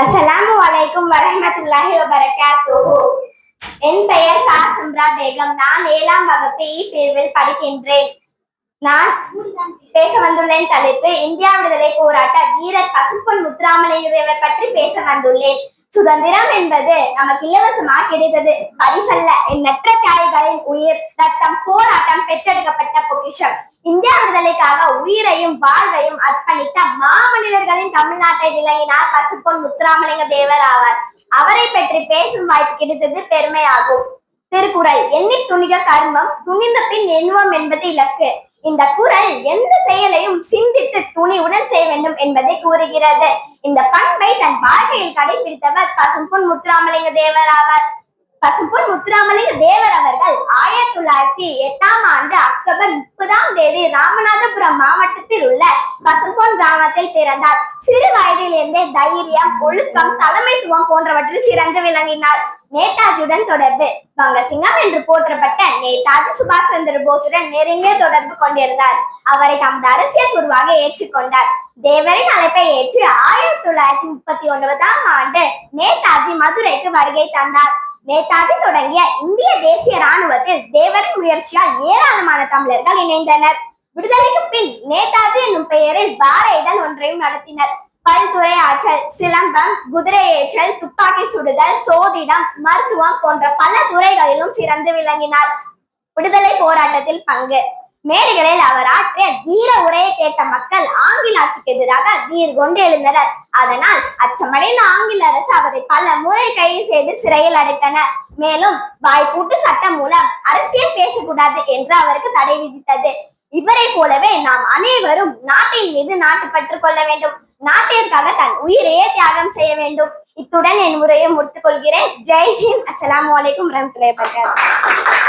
அஸ்ஸலாமு அலைக்கும் வரஹ்மத்துல்லாஹி வபரகாத்துஹு. என் பெயர் சாசும்ரா பேகம். நான் 7ஆம் வகுப்பு பிரிவில் படிக்கின்றேன். நான் பேச வந்துள்ளேன் தலைப்பு இந்தியா விடுதலை போராட்ட வீரர் பசும்பொன் முத்துராமலிங்க தேவர் பற்றி பேச வந்துள்ளேன். சுதந்திரம் என்பது நமக்கு இலவசமா கிடைத்தது, பரிசல்ல. எண்ணற்ற தியாகிகளின் உயிர் ரத்தம் போராட்டம் பெற்றெடுக்கப்பட்ட பொக்கிஷம். இந்தியா விடுதலைக்காக உயிரையும் வாழ்வையும் அர்ப்பணித்த மாமனிதர்களின் தமிழ்நாட்டை விளங்கினார் பசும்பொன் முத்துராமலிங்க தேவர் ஆவார். அவரை பற்றி பேசும் வாய்ப்பு கிடைத்தது பெருமையாகும். திருக்குறள் எண்ணி துணிக கர்மம், துணிந்த பின் எண்ணுவோம் என்பது இலக்கு. இந்த குறள் எந்த செயலையும் சிந்தித்து துணிவுடன் செய்ய வேண்டும் என்பதை கூறுகிறது. இந்த பண்பை தன் வாழ்க்கையில் கடைபிடித்தவர் பசும்பொன் முத்துராமலிங்க தேவர் ஆவார். பசும்பொன் முத்துராமலிங்க தேவர் அவர்கள் 1908ஆம் ஆண்டு அக்டோபர் 30ஆம் தேதி ராமநாதபுரம் மாவட்டத்தில் உள்ள பசும்பொன் கிராமத்தில் பிறந்தார். சிறு வயதிலிருந்தே தைரியம், ஒழுக்கம், தலைமைத்துவம் போன்றவற்றில் சிறந்து விளங்கினார். நேதாஜியுடன் தொடர்பு. வங்கசிங்கம் என்று போற்றப்பட்ட நேதாஜி சுபாஷ் சந்திர போஸுடன் நெருங்கிய தொடர்பு கொண்டிருந்தார். அவரை தமது அரசியல் குருவாக ஏற்றுக்கொண்டார். தேவரின் அழைப்பை ஏற்று 1939ஆம் ஆண்டு நேதாஜி மதுரைக்கு வருகை தந்தார். நேதாஜி தொடங்கிய இந்திய தேசிய ராணுவத்தில் தேவரின் முயற்சியால் ஏராளமான தமிழர்கள் இணைந்தனர். விடுதலைக்கு பின் நேதாஜி என்னும் பெயரில் பார இதழ் ஒன்றையும் நடத்தினர். பல்துறை ஆற்றல், சிலம்பம், குதிரை ஏற்றல், துப்பாக்கி சுடுதல், சோதிடம், மருத்துவம் போன்ற பல துறைகளிலும் சிறந்து விளங்கினார். விடுதலை போராட்டத்தில் பங்கு. மேடைகளில் அவர் ஆற்றிய வீர உரையை கேட்ட மக்கள் ஆங்கில ஆட்சிக்கு எதிராக வீர் கொண்டு எழுந்தனர். அதனால் அச்சமடைந்த ஆங்கில அரசு அவரை பல முறை கைது செய்து சிறையில் அடைத்தனர். மேலும் வாய்ப்பூட்டு சட்டம் மூலம் அரசியல் பேசக்கூடாது என்று அவருக்கு தடை விதித்தது. இவரை போலவே நாம் அனைவரும் நாட்டின் மீது நாட்டுப்பற்று கொள்ள வேண்டும். நாட்டிற்காக தன் உயிரையே தியாகம் செய்ய வேண்டும். இத்துடன் என் உரையை முடித்துக் கொள்கிறேன். ஜெய் ஹிந்த். அஸ்ஸலாமு அலைக்கும் வரஹ்மத்துல்லாஹி வபரகாத்துஹு.